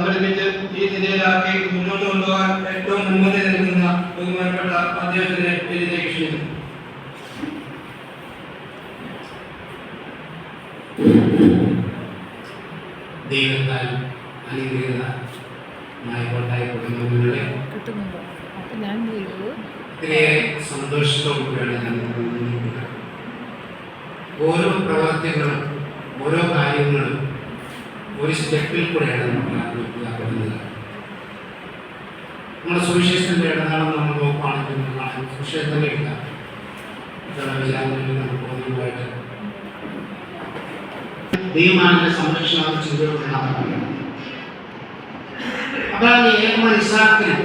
സംഘടിപ്പിച്ച് ഈ നിലയിലാക്കി മുന്നോട്ട് കൊണ്ടുപോകാൻ ഏറ്റവും മുൻപന്തി നിൽക്കുന്ന ബഹുമാനപ്പെട്ട അദ്ദേഹത്തിനെ ഇതിലേക്ക് ക്ഷണിക്കുന്നു. ദൈവത്താൽ അനുഗ്രഹീതമായ കോട്ടായി കുടുംബങ്ങളെ ഒത്തിരിയേറെ സന്തോഷത്തോടുകൂടിയാണ് ഞാൻ മുന്നോട്ട്. ഓരോ പ്രവർത്തികളും ഓരോ കാര്യങ്ങളും ഒരു സ്റ്റെപ്പിൽ കൂടെയാണ് നമ്മൾ ആത്മഹത്യപ്പെടുന്നത്. നമ്മുടെ സുവിശേഷത്തിൻ്റെ ഇടനാളം നമ്മൾ നോക്കുകയാണെങ്കിൽ സുവിശേഷത്തിൻ്റെ ഇല്ല വിചാരങ്ങളിൽ നമുക്ക് പൂർണ്ണമായിട്ട് ദൈവമാനന്റെ സംരക്ഷണം ചിന്തയോടെ അതാണ് ഏകമാൻ ഇസാക്കിന്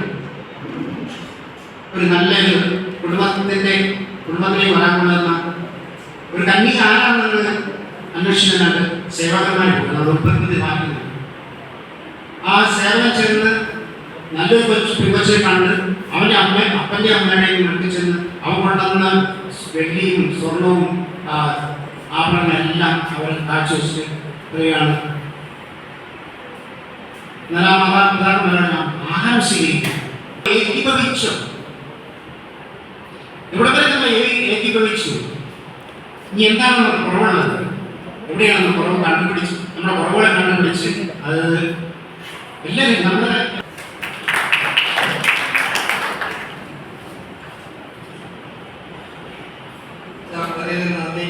ഒരു നല്ലൊരു കുടുംബത്തിനെ വരാനുള്ളതെന്ന ഒരു കന്യക ആരാണെന്നത് അന്വേഷിക്കാനായിട്ട് സേവാകന്മാരെ പോകുന്നത് ഉൾപ്പെടുത്തി മാറ്റുന്നത്. ആ സേവനം ചെന്ന് നല്ലൊരു പെൺകൊച്ചിനെ കണ്ട് അവൻ്റെ അപ്പൻ്റെ അമ്മയുടെയും വീട്ടിൽ ചെന്ന് അവൻ കൊണ്ടുവന്ന വെള്ളിയും സ്വർണവും ആഭരണങ്ങളെല്ലാം അവർ കാഴ്ചവെച്ച് പറയുകയാണ്. എന്നാൽ ആ മാതാപിതാക്കളാണ് ആഹാരം സ്വീകരിക്കും. ഏകീഭവിച്ചു. ഇവിടെ വരെ നമ്മൾ ഏകീഭവിച്ചു. ഇനി എന്താണ് നമുക്ക് കുറവുള്ളത്? എവിടെയാണ് നമ്മൾ കുറവ് കണ്ടുപിടിച്ച് നമ്മുടെ കുറവുകളെ കണ്ടുപിടിച്ച് അത് എല്ലാവരും നമ്മുടെ നന്ദി.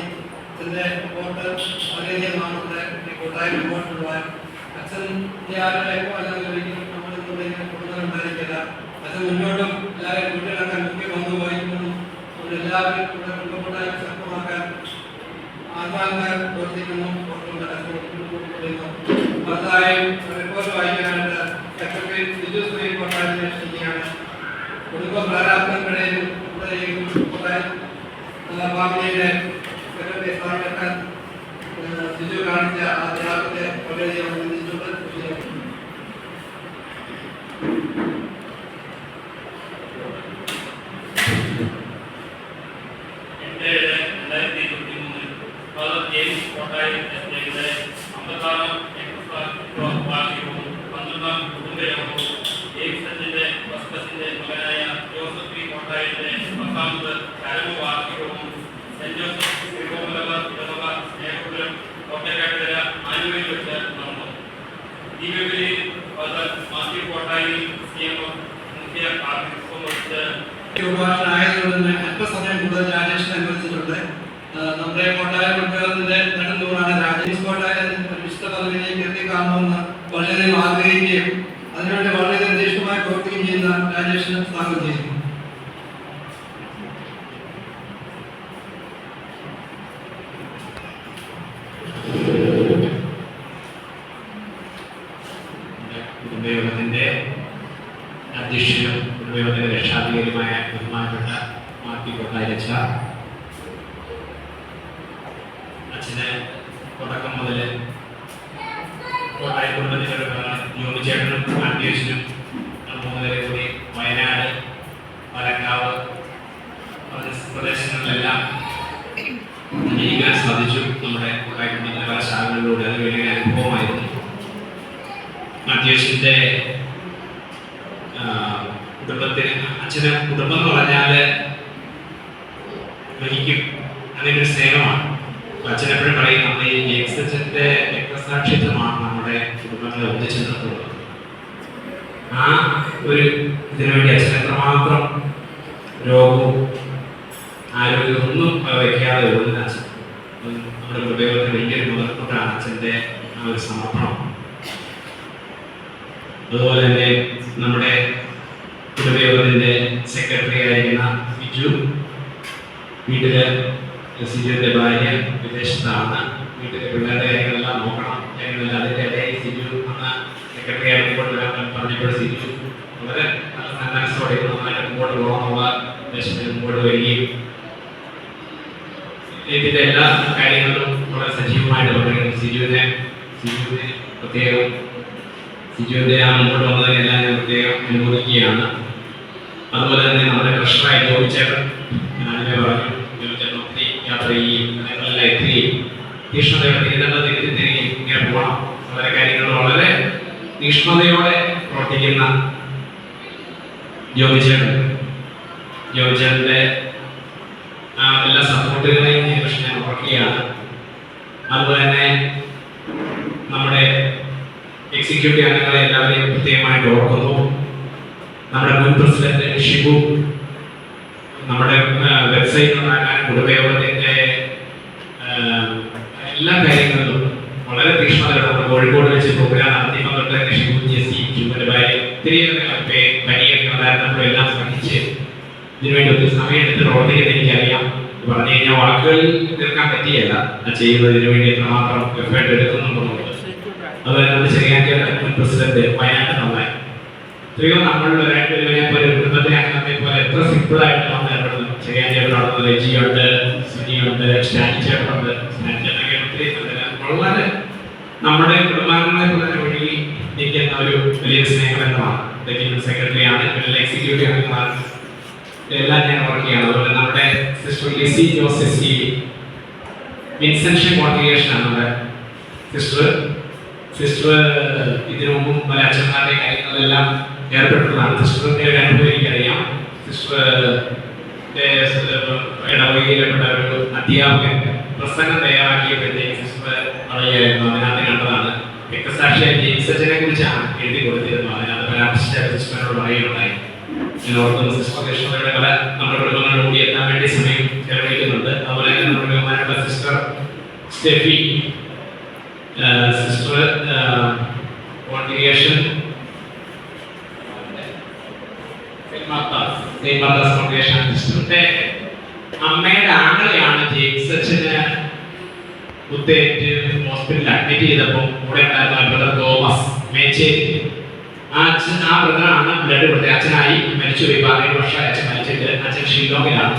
ഇതിൻ്റെ റിപ്പോർട്ട് വളരെയധികമാണ്. ഇവിടെ കൂട്ടായ്മ റിപ്പോർട്ട് പോകാൻ അച്ഛൻ്റെ ആരുടെയോ അല്ലെങ്കിൽ ഒരിക്കലും നമ്മളിവിടെ കൂടുതലുണ്ടായിരിക്കില്ല. അച്ഛൻ മുന്നോട്ടും എല്ലാവരും വീട്ടിലൊക്കെ മുഖ്യ വന്നു പോയിട്ടും എല്ലാവരും ഇവിടെ കുടുംബക്കൂട്ടായ്മ ശക്തമാക്കാൻ ആത്മാർത്ഥമായി പ്രവർത്തിക്കുന്നു. ഭർത്തായും റിപ്പോർട്ട് വായിക്കാനായിട്ട് സെക്രട്ടറി ബിജു സുരേഷ് കൊട്ടാരത്തിനെ ക്ഷണിക്കുകയാണ്. കുടുംബ പ്രാരാബ്ദങ്ങളിലും ഫാമിലിയുടെ സെക്രട്ടറി സ്ഥാനത്തെത്താൻ ബിജു കാണിച്ച ആ ത്യാഗത്തെ വളരെയധികം അഭിനന്ദിച്ചുകൊണ്ട് ആയതുകൊണ്ട് തന്നെ അല്പസമയം കൂടുതൽ രാജേഷിനെ അനുവദിച്ചിട്ടുണ്ട്. നമ്മുടെ കോട്ടായം ഉദ്യോഗത്തിന്റെ നെടുന്തൂറാണ് രാജേഷ്. കോട്ടായം വിശുദ്ധ പദവിയിലേക്ക് എത്തിക്കാണമെന്ന് വളരെയധികം ആഗ്രഹിക്കുകയും അതിനുവേണ്ടി വളരെയധികം നിഷ്ഠമായി പ്രവർത്തിക്കുകയും ചെയ്യുന്ന രാജേഷിനെ സ്വാഗതം ചെയ്യുന്നു. കുടുംബയോഗത്തിന്റെ അധ്യക്ഷനും കുടുംബയോഗത്തിന്റെ രക്ഷാധികാരിയുമായ ബഹുമാനപ്പെട്ട മാത്യു കൊട്ടാരച്ച അച്ഛന് തുടക്കം മുതൽ കോട്ടായ കുടുംബത്തിൻ്റെ യോമിച്ചേട്ടനും മാത്യുവിനും മൂന്നുപേരെ കൂടി വയനാട് പാലക്കാവ് പ്രദേശങ്ങളിലെല്ലാം ജയിക്കാൻ സാധിച്ചു. നമ്മുടെ കോട്ടായ കുടുംബത്തിൻ്റെ പല ശാഖകളിലൂടെ അത് വലിയ അനുഭവമായിരുന്നു. മാത്യുവിൻ്റെ കുടുംബത്തിന് അച്ഛന് കുടുംബം എന്ന് പറഞ്ഞാൽ എനിക്കും അതിൻ്റെ സ്നേഹമാണ്. അച്ഛൻ എപ്പോഴും പറയും നമ്മൾ ഈ ജെയിംസ് അച്ഛൻ്റെ രക്തസാക്ഷിത്വമാണ് നമ്മുടെ കുടുംബങ്ങളെ ഒന്നിച്ചു നിർത്തുന്നത്. ആ ഒരു ഇതിനു വേണ്ടി അച്ഛൻ എത്രമാത്രം രോഗവും ആരോഗ്യവും ഒന്നും വയ്ക്കാതെ ഓടുന്ന അച്ഛൻ നമ്മുടെ കുടുംബത്തിന് വലിയൊരു മുതൽക്കൂട്ടാണ് അച്ഛൻ്റെ ആ ഒരു സമർപ്പണം. അതുപോലെ തന്നെ നമ്മുടെ കുടുംബയോഗത്തിന്റെ സെക്രട്ടറി ആയിരിക്കുന്ന ബിജു, വീട്ടില് സിജുവിന്റെ ഭാര്യ വിദേശത്താണ്. വീട്ടിലെ പിള്ളേരുടെ കാര്യങ്ങളെല്ലാം നോക്കണം. കാര്യങ്ങളെല്ലാം അതിൻ്റെ ഇടയിൽ സിജു എന്ന സെക്രട്ടറി ആയിട്ട് മുമ്പോട്ട് വരാൻ പറഞ്ഞപ്പോൾ സിജു വളരെ നല്ല മനസ്സോടെ നന്നായിട്ട് മുമ്പോട്ട് പോകാനുള്ള ഉദ്ദേശത്തിൽ മുമ്പോട്ട് വരികയും ഇതിൻ്റെ എല്ലാ കാര്യങ്ങളിലും വളരെ സജീവമായിട്ട് പറയുന്നു. സിജുവിനെ പ്രത്യേകം സിജുവിൻ്റെ ആ മുമ്പോട്ട് വന്നതിനെല്ലാം ഞാൻ പ്രത്യേകം അനുമോദിക്കുകയാണ്. അതുപോലെ തന്നെ നമ്മുടെ ട്രഷറായി ജോബിച്ചേട്ടൻ ഞാനിങ്ങനെ പറഞ്ഞു, ജോബിച്ചേട്ടൻ ഒത്തിരി യാത്ര ചെയ്യുകയും ഞങ്ങളെല്ലാം എത്തുകയും തീക്ഷ്ണതയോടെ തിരികെ ഇങ്ങനെ പോകണം. വളരെ കാര്യങ്ങൾ വളരെ തീക്ഷ്ണതയോടെ പ്രവർത്തിക്കുന്ന ജോബിച്ചേട്ടൻ്റെ എല്ലാ സപ്പോർട്ടുകളെയും ഞാൻ ഓർക്കുകയാണ്. അതുപോലെ തന്നെ നമ്മുടെ എക്സിക്യൂട്ടീവ് അംഗങ്ങളെ എല്ലാവരെയും പ്രത്യേകമായിട്ട് ഓർക്കുന്നു. നമ്മുടെ മുൻ പ്രസിഡന്റ് ഷിബു നമ്മുടെ വെബ്സൈറ്റ് ഉണ്ടാക്കാൻ കുടുംബയോഗത്തിൻ്റെ എല്ലാ കാര്യങ്ങളിലും വളരെ തീക്ഷ്ണതയോടെ നമ്മുടെ കോഴിക്കോട് വെച്ച് പ്രോഗ്രാം നടത്തിയപ്പോൾ തൊട്ട് തന്നെ ഷിബു ജിയുടെ ഭാര്യ ഒത്തിരിയേറെ പരിഗണിക്കുന്നതായിരുന്നു. എല്ലാം ശ്രമിച്ച് ഇതിനുവേണ്ടി ഒത്തിരി സമയമെടുത്ത് പ്രവർത്തിക്കുന്നത് എനിക്കറിയാം. പറഞ്ഞു കഴിഞ്ഞാൽ വാക്കുകളിൽ തീർക്കാൻ പറ്റിയല്ല ചെയ്യുന്നതിന് വേണ്ടി എത്രമാത്രം എഫേർട്ട് എടുക്കുന്നുണ്ടെന്നുള്ളത്. അതുപോലെ നമ്മുടെ ചെറിയാൻ്റെ മുൻ പ്രസിഡന്റ് വയനാട് നന്നായി എത്രയോ നമ്മളിലൊരായിട്ട് ഒരു കുടുംബത്തിലെ അംഗത്തെ പോലെ എത്ര സിമ്പിളായിട്ട് നമ്മൾ ഇടപെടുന്നു. ചെറിയാൻ്റെ രജിയുണ്ട്, സുനിയുണ്ട്, സ്റ്റാൻഡി ചേട്ടനുണ്ട്. സ്റ്റാൻഡി ചേട്ടനൊക്കെ ഒത്തിരി വളരെ നമ്മുടെ കുടുംബാംഗങ്ങളെ പോലെ ഒഴുകി നിൽക്കുന്ന ഒരു വലിയ സ്നേഹബന്ധമാണ്. സെക്രട്ടറിയാണ്, എക്സിക്യൂട്ടീവ് അംഗങ്ങളാണ്, എല്ലാം ഞാൻ ഓർക്കുകയാണ്. അതുപോലെ നമ്മുടെ sister Lissy Jose S Vincentian congregation ആണ് നമ്മുടെ സിസ്റ്റർ ഇതിനു മുമ്പും പല അച്ഛന്മാരുടെ കാര്യങ്ങളെല്ലാം ഏർപ്പെട്ടുള്ളതാണ്. സിസ്റ്ററിന്റെ ഒരു അനുഭവം എനിക്കറിയാം. സിസ്റ്റർ ഇടവകയിൽപ്പെട്ട ഒരു അധ്യാപകൻ പ്രസംഗം തയ്യാറാക്കിയപ്പോഴത്തേക്ക് സിസ്റ്റർ പറയുകയായിരുന്നു. അതിനകത്ത് കണ്ടതാണ് രക്തസാക്ഷിയായ ജെയിംസച്ചനെ കുറിച്ചാണ് എഴുതി കൊടുത്തിരുന്നത്. അതിനകത്ത് പരാമർശിച്ച സിസ്റ്ററിനോട് പറയുകയുണ്ടായി. ഞാൻ ഓർക്കുന്ന സിസ്റ്റർ കൃഷ്ണയുടെ പല നമ്മുടെ കുടുംബങ്ങളോട് കൂടി എത്താൻ വേണ്ടി സമയം ചെലവഴിക്കുന്നുണ്ട്. അതുപോലെ തന്നെ നമ്മുടെ ബഹുമാനപ്പെട്ട sister Steffi sister congregation congregation സിസ്റ്ററിന്റെ അമ്മയുടെ ആങ്ങളെയാണ് ജെയിംസ് അച്ഛന് കുത്തേറ്റ് ഹോസ്പിറ്റലിൽ അഡ്മിറ്റ് ചെയ്തപ്പോൾ കൂടെ ഉണ്ടായിരുന്ന ബ്രദർ തോമസ് മേച്ചേരി. ആ ബ്രദറാണ് ബ്ലഡ് കൊടുത്തത്. അച്ഛനായി മരിച്ചുപോയി. 17 വർഷമായി അച്ഛൻ മരിച്ചിട്ട്. അച്ഛൻ ഷില്ലോങ്ങിലാണ്.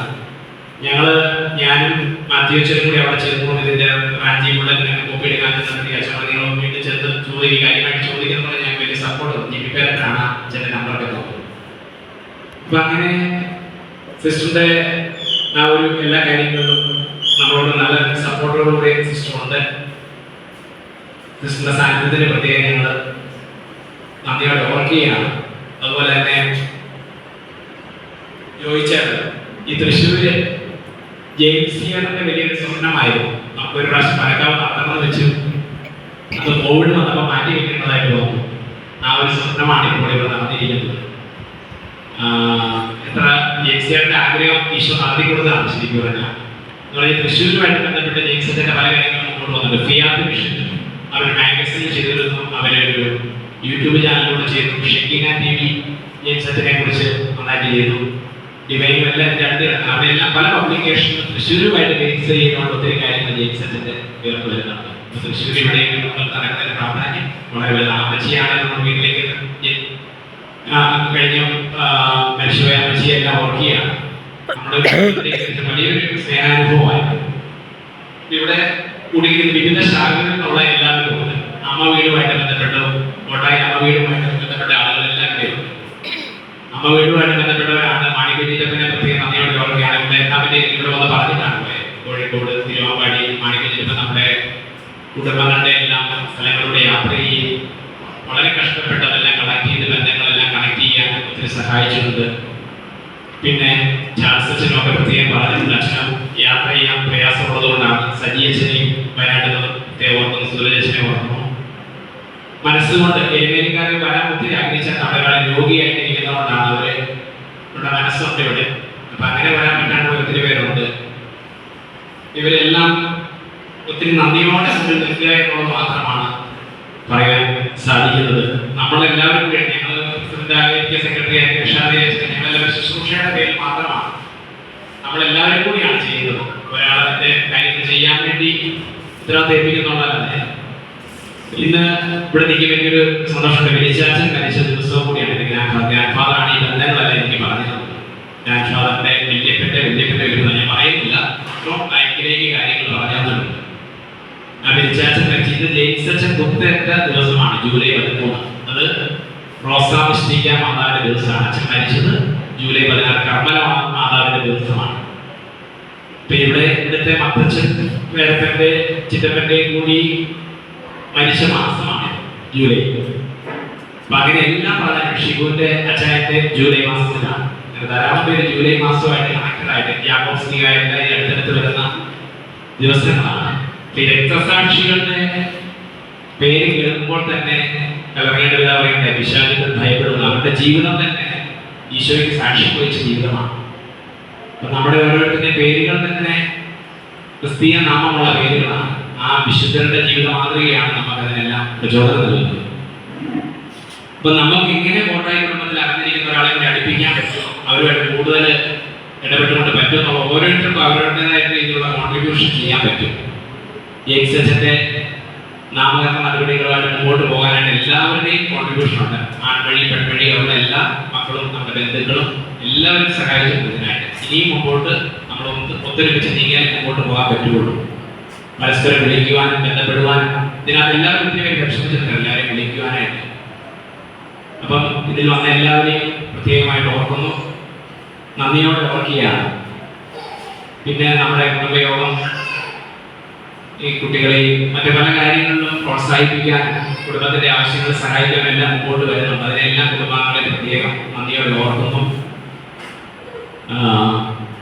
ഞാനും മാത്യുവച്ചനും കൂടി അവിടെ ചെന്നു. ഇതിന്റെ റാഞ്ചി ബുള്ളറ്റിനെ കോപ്പി എടുക്കാൻ നടത്തി. അച്ഛൻ നിങ്ങൾ വീട്ടിൽ ചെന്ന് ചോദിക്കുക, കാര്യമായിട്ട് ചോദിക്കുന്നത് ഞാൻ വലിയ സപ്പോർട്ട് ജിപ്പിപ്പേരനാണ് അച്ഛൻ്റെ നമ്പറൊക്കെ നോക്കുന്നത്. അപ്പൊ അങ്ങനെ സിസ്റ്ററിന്റെ ആ ഒരു എല്ലാ കാര്യങ്ങളിലും നമ്മളോട് നല്ല സപ്പോർട്ടോടുകൂടി സിസ്റ്ററുണ്ട്. സിസ്റ്ററിന്റെ സാന്നിധ്യത്തിന് പ്രത്യേകം ഞങ്ങൾ നന്ദിയോടെ ഓർക്കുകയാണ്. അതുപോലെ തന്നെ ചോദിച്ചാൽ ഈ തൃശ്ശൂര് ജെയിംസിയുടെ വലിയൊരു സ്വപ്നമായിരുന്നു. നമുക്കൊരു പ്രാവശ്യം പരക്കാവ് നടത്തണമെന്ന് വെച്ചു. അത് കോവിഡ് വന്നപ്പോൾ മാറ്റി വെക്കേണ്ടതായിട്ട് തോന്നുന്നു. ആ ഒരു സ്വപ്നമാണ് ഇപ്പോൾ ഇവിടെ നടന്നിരിക്കുന്നത്. എത്ര ജെയിംസിയുടെ ആഗ്രഹം ഈശോ നടത്തി കൊടുത്തതാണ്. ശരിക്കും പറഞ്ഞാൽ നമ്മൾ ഈ തൃശ്ശൂരുമായിട്ട് ബന്ധപ്പെട്ട് ജെയിംസിന്റെ പല കാര്യങ്ങളും മുന്നോട്ട് വന്നിട്ടുണ്ട്. ഫിയാത്ത് മിഷൻ അവർ മാഗസിൻ ചെയ്തിരുന്നു. അവരൊരു യൂട്യൂബ് ചാനലിലൂടെ ചെയ്തു. ഷെക്കീന TV ജെയിംസത്തിനെ കുറിച്ച് നന്നായിട്ട് ചെയ്തു. ഡിവൈനും എല്ലാം അവരെല്ലാം പല പബ്ലിക്കേഷനും തൃശ്ശൂരുമായിട്ട് ബേസ് ചെയ്യുന്നതുകൊണ്ട് ഒത്തിരി കാര്യങ്ങൾ ജെയിംസത്തിന്റെ ഉയർന്നു വരുന്നുണ്ട്. തൃശ്ശൂർ ഇവിടെയും നടക്കുന്നതിന് പ്രാധാന്യം വളരെ വലുതാണ്. അമ്മച്ചിയാണ് നമ്മുടെ വീട്ടിലേക്ക് കഴിഞ്ഞ മനുഷ്യമായ അമ്മച്ചിയെല്ലാം ഓർക്കുകയാണ്. നമ്മുടെ വലിയൊരു സ്നേഹാനുഭവമായിരുന്നു. ഇവിടെ കുടിക്കുന്ന വിവിധ ശാഖകളിലുള്ള എല്ലാവരും ഉണ്ട്. അമ്മ വീടുമായിട്ട് ബന്ധപ്പെട്ട് കോട്ടായി അമ്മ വീടുമായിട്ട് ബന്ധപ്പെട്ട ആളുകളെല്ലാം ഇവിടെയുണ്ട്. അമ്മ വീടുമായിട്ട് ബന്ധപ്പെട്ടവരാണ്. മാണിക്യജീതത്തിനെ പ്രത്യേകം നന്ദിയോടെ ഓർക്കുകയാണ്. ഇവിടെ വന്ന് പറഞ്ഞിട്ടാണ് പോയത്. കോഴിക്കോട്, തിരുവാമ്പാടി, മാണിക്യജീതം നമ്മുടെ കുടുംബങ്ങളുടെ എല്ലാം സ്ഥലങ്ങളുടെ യാത്ര ചെയ്ത് വളരെ കഷ്ടപ്പെട്ട് അതെല്ലാം കളക്ട് ചെയ്ത് ബന്ധങ്ങളെല്ലാം കണക്ട് ചെയ്യാൻ ഒത്തിരി സഹായിച്ചിട്ടുണ്ട്. പിന്നെ ചാൾസച്ചനും ഒക്കെ പ്രത്യേകം പറഞ്ഞിട്ടുണ്ട്. അച്ഛനും യാത്ര ചെയ്യാൻ പ്രയാസമുള്ളതുകൊണ്ടാണ്. സജിയച്ഛനെയും വയനാട്ടിൽ ഓർക്കുന്നു, സുരജനെ ഓർക്കുന്നു. മനസ്സുകൊണ്ട് എരുമേലിക്കാരെ വരാൻ ഒത്തിരി ആഗ്രഹിച്ചാൽ അവരെ രോഗിയായിട്ട് ഇരിക്കുന്നതുകൊണ്ടാണ് അവരുടെ മനസ്സുണ്ട് ഇവിടെ. അപ്പൊ അങ്ങനെ വരാൻ പറ്റാണ്ട് ഒത്തിരി പേരുണ്ട്. ഇവരെല്ലാം ഒത്തിരി നന്ദിയോടെ നിൽക്കുക എന്നുള്ളത് മാത്രമാണ് പറയാൻ സാധിക്കുന്നത്. നമ്മളെല്ലാവരും കൂടി ഞങ്ങൾ സെക്രട്ടറി ഞങ്ങളെല്ലാവരും ശുശ്രൂഷയുടെ പേരിൽ മാത്രമാണ് നമ്മളെല്ലാവരും കൂടിയാണ് ചെയ്യുന്നത്. ഒരാളെ കാര്യങ്ങൾ ചെയ്യാൻ വേണ്ടി ഉത്തരവാദിത്തം ഏൽപ്പിക്കുന്നുള്ളതല്ല. ഇന്ന് ഇവിടെ എനിക്ക് വലിയൊരു സന്തോഷമുണ്ട്. വെളിച്ചാച്ചൻ മരിച്ച ദിവസവും കൂടിയാണ്. ഗ്രാൻഡ് ഫാദറാണ് ഈ ബന്ധങ്ങളെല്ലാം എനിക്ക് പറഞ്ഞത്. ഗ്രാൻഡ് ഫാദറിന്റെ വല്യപ്പന്റെ വരുന്നത് ഞാൻ പറയുന്നില്ല. ബാക്കിലേക്ക് കാര്യങ്ങൾ പറഞ്ഞുണ്ട്. ആ വെളിച്ചാച്ചൻ മരിച്ചത് ജെയിംസച്ചൻ കുത്തേറ്റ ദിവസമാണ്, ജൂലൈ 13. അത് റോസാ മിസ്റ്റിക്ക മാതാവിന്റെ ദിവസമാണ്. അച്ഛൻ മരിച്ചത് ജൂലൈ 16 കർമ്മല മാതാവിന്റെ ദിവസമാണ്. ഇപ്പൊ ഇവിടുത്തെ മത്തച്ഛൻ വേടപ്പന്റെ ചിറ്റപ്പന്റെയും കൂടി മരിച്ച മാസമാണ് ജൂലൈ. അപ്പൊ അങ്ങനെ എല്ലാം പ്രാധാന്യം ഷിബുവിന്റെ അച്ഛനത്തെ ജൂലൈ മാസത്തിലാണ്. ധാരാളം പേര് ജൂലൈ മാസമായിട്ട് കണക്റ്റഡായിട്ട് യാക്കോബ്സിയായിട്ട് അടുത്തടുത്ത് വരുന്ന ദിവസങ്ങളാണ്. ഈ രക്തസാക്ഷികളുടെ പേര് കേൾക്കുമ്പോൾ തന്നെ കലറേണ്ടത് പറയുന്നത് പിശാചികൾ ഭയപ്പെടുന്നു. അവരുടെ ജീവിതം തന്നെ ഈശോയ്ക്ക് സാക്ഷ്യം വഹിച്ച ജീവിതമാണ്. അപ്പൊ നമ്മുടെ ഓരോരുത്തരുടെ പേരുകൾ തന്നെ ക്രിസ്തീയ നാമമുള്ള പേരുകളാണ്. ആ വിശുദ്ധരുടെ ജീവിത മാതൃകയാണ് നമുക്ക് അതിനെല്ലാം പ്രചോദനം നൽകുന്നത്. അപ്പൊ നമുക്ക് ഇങ്ങനെ കോട്ടായി കുടുംബത്തിൽ അറിഞ്ഞിരിക്കുന്ന ഒരാളെ കൂടി അടുപ്പിക്കാൻ പറ്റുമോ, അവരുമായിട്ട് കൂടുതൽ ഇടപെട്ടുകൊണ്ട് പറ്റുമോ, ഓരോരുത്തർക്കും അവരുടേതായ രീതിയിലുള്ള കോൺട്രിബ്യൂഷൻ ചെയ്യാൻ പറ്റും. ഈ എക്സച്ചന്റെ നാമകരണ നടപടികളുമായിട്ട് മുമ്പോട്ട് പോകാനായിട്ട് എല്ലാവരുടെയും കോൺട്രിബ്യൂഷൻ ഉണ്ട്. ആൺവഴി പെൺവഴി അവരുടെ എല്ലാ മക്കളും നമ്മുടെ ബന്ധുക്കളും എല്ലാവരും സഹായിച്ചിട്ടുണ്ട് ഇതിനായിട്ട്. ഇനിയും മുമ്പോട്ട് നമ്മൾ ഒത്തൊരുമിച്ച് നീങ്ങിയാൽ മുമ്പോട്ട് പോകാൻ പറ്റുള്ളൂ. പരസ്പരം വിളിക്കുവാനും ബന്ധപ്പെടുവാനും ഇതിനകത്ത് എല്ലാവരും ഒത്തിരി പേര് പരിശ്രമിച്ചിട്ടുണ്ട്, എല്ലാവരെയും വിളിക്കുവാനായിട്ട്. അപ്പം ഇതിൽ വന്ന എല്ലാവരെയും പ്രത്യേകമായിട്ട് ഓർക്കുന്നു, നന്ദിയോടെ ഓർക്കുകയാണ്. പിന്നെ നമ്മുടെ കുടുംബയോഗം ഈ കുട്ടികളെയും മറ്റു പല കാര്യങ്ങളിലും പ്രോത്സാഹിപ്പിക്കാൻ, കുടുംബത്തിന്റെ ആവശ്യങ്ങൾ സഹായിക്കാൻ എല്ലാം മുമ്പോട്ട് വരുന്നുണ്ട്. അതിനെല്ലാം കുടുംബാംഗങ്ങളെ പ്രത്യേകം നന്ദിയോടെ ഓർക്കുന്നു.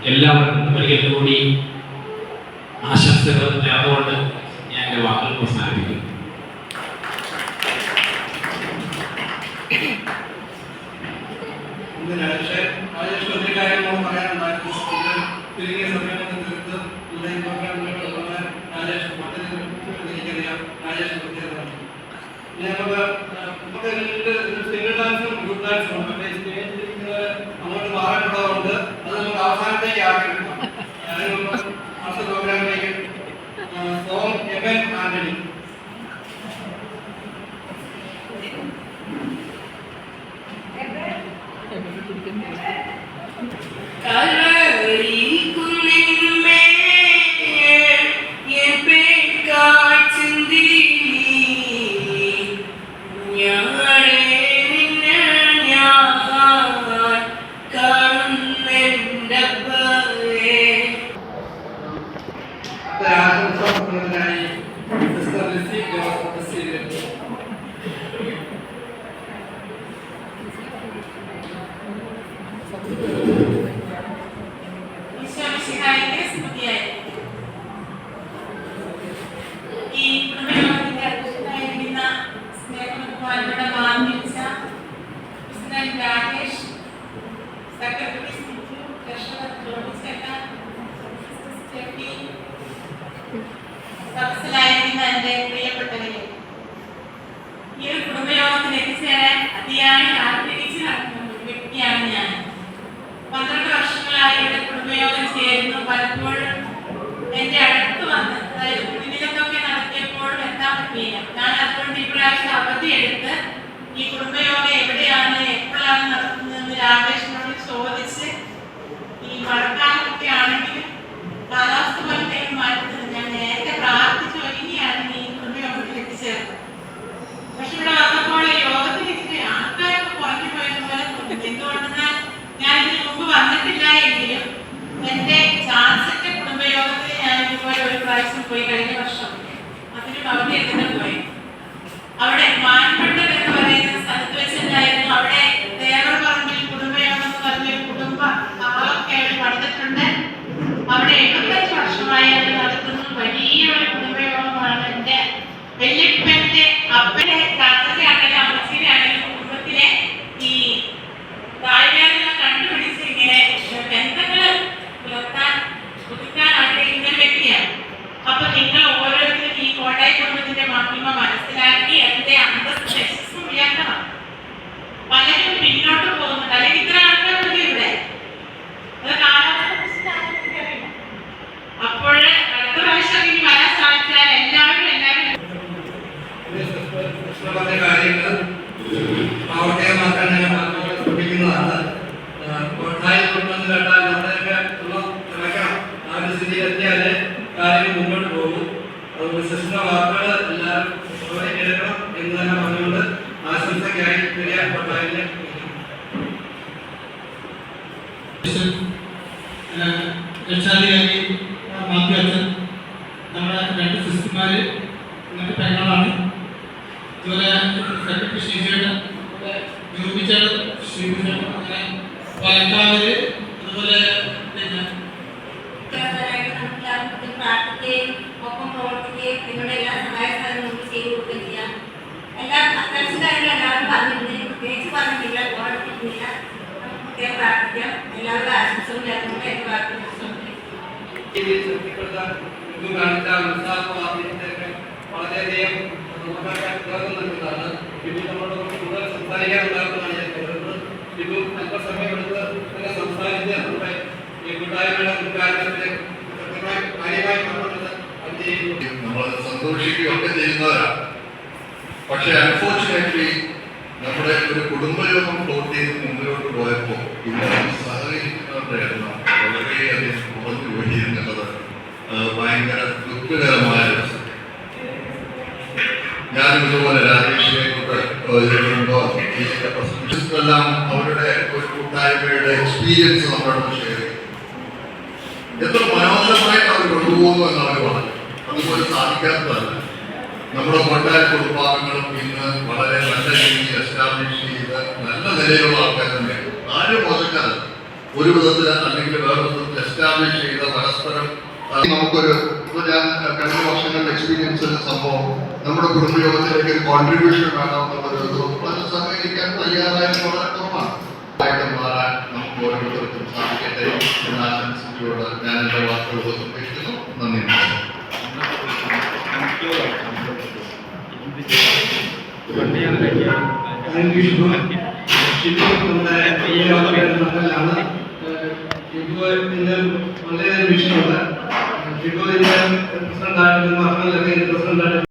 എല്ലാവർക്കും ഒരിക്കൽ കൂടി ആശംസകൾ നേർന്നുകൊണ്ട് ഞാൻ എൻ്റെ വാക്കുകൾ അവസാനിപ്പിക്കുന്നു. ഒത്തിരി കാര്യങ്ങൾ പറയാനുണ്ടായിരുന്നു. ചുരുങ്ങിയ സമയം തീർത്ത് എനിക്കറിയാം. രാജേഷ് നമുക്ക് സിംഗിൾ ഡാൻസും ഗ്രൂപ്പ് ഡാൻസും ഉണ്ട്. പക്ഷേ സ്റ്റേജിൽ അങ്ങോട്ട് മാറാനുള്ളതുകൊണ്ട് അത് നമുക്ക് അവസാനത്തേക്ക് ആക്കിയെടുക്കാം. അടുത്ത പ്രോഗ്രാമിലേക്ക് സോങ് എവൻ ആന്റണി. എന്റെ പ്രിയപ്പെട്ടവരെ, ഈ ഒരു കുടുംബയോഗത്തിന് എത്തിച്ചേരാൻ അതിയായി ആഗ്രഹിച്ച് നടക്കുന്ന ഒരു വ്യക്തിയാണ് ഞാൻ. 12 വർഷങ്ങളായി ഇവിടെ കുടുംബയോഗം ചേരുന്നു. പലപ്പോഴും എന്റെ അടുത്ത് വന്ന്, അതായത് കുടിനിലത്തൊക്കെ നടത്തിയപ്പോഴും എത്താൻ പറ്റിയില്ല. ഞാൻ അതുകൊണ്ട് ഇപ്രാവശ്യം അവധിയെടുത്ത് ഈ കുടുംബയോഗം എവിടെയാണ് എപ്പോഴാണ് നടത്തുന്നതെന്ന് രാകേഷിനോട് ചോദിച്ച്, ഈ മഴക്കാലമൊക്കെ ആണെങ്കിലും കാലാവസ്ഥ പോലത്തേക്ക് മാറ്റുന്നത് ഞാൻ നേരത്തെ പ്രാർത്ഥിച്ച് ഒരുങ്ങിയാണ് ഈ കുടുംബയോഗത്തിൽ എത്തിച്ചേർന്നത്. പക്ഷെ ഇവിടെ വന്നപ്പോൾ യോഗത്തിലേക്ക് ആൾക്കാരൊക്കെ കുറഞ്ഞു പോയത് പോലെ തോന്നി. എന്തുകൊണ്ടെന്നാൽ ഞാൻ ഇതിന് മുമ്പ് വന്നിട്ടില്ല എങ്കിലും എന്റെ ചാൻസിന്റെ കുടുംബയോഗത്തിൽ ഞാൻ ഇതുപോലെ ഒരു പ്രാവശ്യം പോയി കഴിഞ്ഞ വർഷം. അതിനും അവധി എടുത്തിട്ട് പോയി. അവിടെ മാൻപണ്ടം എന്ന് പറയുന്ന സ്ഥലത്ത് വെച്ചിട്ടായിരുന്നു. അവിടെ ദേവർ പറമ്പിൽ കുടുംബയോഗം എന്ന് പറഞ്ഞൊരു കുടുംബ ആളൊക്കെ അവർ പണിതിട്ടുണ്ട്. അവിടെ 75 വർഷമായി അത് നടത്തുന്ന വലിയ ഒരു കുടുംബയോഗമാണ്. എന്റെ വല്യപ്പന്റെ അപ്പനെ താത്തന്റെ ആണെങ്കിലും അമ്മച്ചിന്റെ ആണെങ്കിലും കുടുംബത്തിലെ ഈ താഴ്വേദന കണ്ടുപിടിച്ച് ഇങ്ങനെ ബന്ധങ്ങൾ പുലർത്താൻ പുതുക്കാൻ ആഗ്രഹിക്കുന്ന ഒരു വ്യക്തിയാണ്. അപ്പൊ നിങ്ങൾ ഓരോരുത്തരും ഈ കോട്ടായി കുടുംബത്തിന്റെ മഹിമ മനസ്സിലാക്കി അതിന്റെ അന്തസ്സും യശസ്സും ഉയർത്തണം. പലരും പിന്നോട്ട് പോകുന്നുണ്ട്. അല്ലെങ്കിൽ ഇത്ര ആൾക്കാരുണ്ട് ഇവിടെ. അത് കാലാവസ്ഥ അറിയില്ല. അപ്പോൾ അടുത്ത പ്രാവശ്യം ഇനി വരാൻ സാധിച്ചാൽ എല്ലാവരും പറഞ്ഞ കാര്യങ്ങൾ പ്രാവർത്തികമാക്കാൻ ഞാൻ ശ്രമിക്കുന്നതാണ്. കോട്ടായി കൊണ്ടുവന്ന് കേട്ടാൽ നമ്മുടെയൊക്കെ തിളക്കണം. ആ ഒരു സ്ഥിതിയിലെത്തിയാൽ കാര്യങ്ങൾ മുന്നോട്ട് പോകും. അതുകൊണ്ട് സിസ്റ്റർ വാക്കുകൾ എല്ലാവരും കേൾക്കണം എന്ന് തന്നെ പറഞ്ഞുകൊണ്ട് ആശംസയ്ക്കായി ചെറിയ കോട്ടായിലെ രക്ഷാധികാരി മാത്യു അച്ഛൻ, നമ്മുടെ 2 സിസ്റ്റർമാര് ഇന്നത്തെ പെങ്ങളാണ്. ഇതുപോലെ സെക്രട്ടറി ഷീജയുടെ ജോബിച്ചാണ് ശ്രീഭൂഷൺ അങ്ങനെ പാലക്കാട് അതുപോലെ പിന്നെ പ്രാർത്ഥിക്കുകയും ഒപ്പം പ്രവർത്തിക്കുകയും നിങ്ങളുടെ എല്ലാ സഹായ സഹകരണവും നമുക്ക് ചെയ്തു കൊടുക്കുകയും ചെയ്യാം. എല്ലാ അത്യാവശ്യ കാര്യങ്ങളും എല്ലാവരും പറഞ്ഞിട്ടുണ്ട്, പ്രത്യേകിച്ച് പറഞ്ഞിട്ടില്ല, ഓർമ്മിപ്പിക്കുന്നില്ല. നമുക്ക് പ്രത്യേകം പ്രാർത്ഥിക്കാം. എല്ലാവരുടെ ആശംസകളും നേർന്നുകൊണ്ട് എന്റെ പ്രാർത്ഥന കാണിച്ച ഉത്സാഹമാർഗ്ഗത്തിലേക്ക് വളരെയധികം നൽകുന്നതാണ്. ഇത് നമ്മളോട് കൂടുതൽ സംസാരിക്കാനുണ്ടാകുന്നതാണ് ഞാൻ കരുതുന്നത്. ഇത് അല്പസമയം എടുത്ത് തന്നെ സംസാരിച്ച് നമ്മുടെ ഈ കൂട്ടായ്മയുടെ ഉദ്ഘാടനത്തിന് കാര്യമായി കണ്ടുകൊണ്ട് അത് ചെയ്യുന്നു. നമ്മൾ സന്തോഷിക്കുകയൊക്കെ ചെയ്യുന്നവരാണ്. പക്ഷെ അൺഫോർച്ചുനേറ്റ്ലി നമ്മുടെ ഒരു കുടുംബയോഗം പ്ലോട്ട് ചെയ്ത് മുമ്പിലോട്ട് പോയപ്പോൾ ഇന്ന് സഹകരിക്കുന്നവരുടെ എണ്ണം വളരെയധികം കുറഞ്ഞു പോയി എന്നുള്ളത് ഭയങ്കര ദുഃഖകരമായ ഒരു സത്യം. ഞാനും ഇതുപോലെ രാജേഷിനെ എല്ലാം അവരുടെ ഒരു കൂട്ടായ്മയുടെ എക്സ്പീരിയൻസ് നമ്മളോട് ഷെയർ ചെയ്യും. എത്ര മനോഹരമായിട്ട് അവർ കൊണ്ടുപോകുന്നു എന്നവർ പറഞ്ഞു. അതുപോലെ സാധിക്കാത്തതല്ല. നമ്മുടെ കോട്ടായ കുടുംബാംഗങ്ങളും ഇന്ന് വളരെ നല്ല രീതിയിൽ എസ്റ്റാബ്ലിഷ് ചെയ്ത് നല്ല നിലയിലുള്ള ആൾക്കാർ തന്നെയാണ്. ആരും മോശക്കാരല്ല. ഒരു വിധത്തിൽ അല്ലെങ്കിൽ വേറെ വിധത്തിൽ എസ്റ്റാബ്ലിഷ് ചെയ്ത പരസ്പരം നമുക്കൊരു ഇപ്പോൾ ഞാൻ കഴിഞ്ഞ വർഷങ്ങളുടെ എക്സ്പീരിയൻസിന്റെ സംഭവം നമ്മുടെ കുടുംബയോഗത്തിലേക്ക് ഒരു കോൺട്രിബ്യൂഷൻ വേണമെന്നുള്ളൊരു അത് സഹകരിക്കാൻ തയ്യാറായത് വളരെ കുറവാണ്. ആയിട്ട് മാറാൻ നമുക്ക് ഓരോരുത്തർക്കും സാധിക്കട്ടെ എന്ന ആശംസിച്ചുകൊണ്ട് ഞാൻ എൻ്റെ വാക്കുകൾ ഉപസംഹരിക്കുന്നു. നന്ദി. വളരെ വിഷയമുണ്ട്. ഷിബുവിന്റെ പ്രസിഡന്റ് ആയിട്ട് പ്രസിഡന്റ്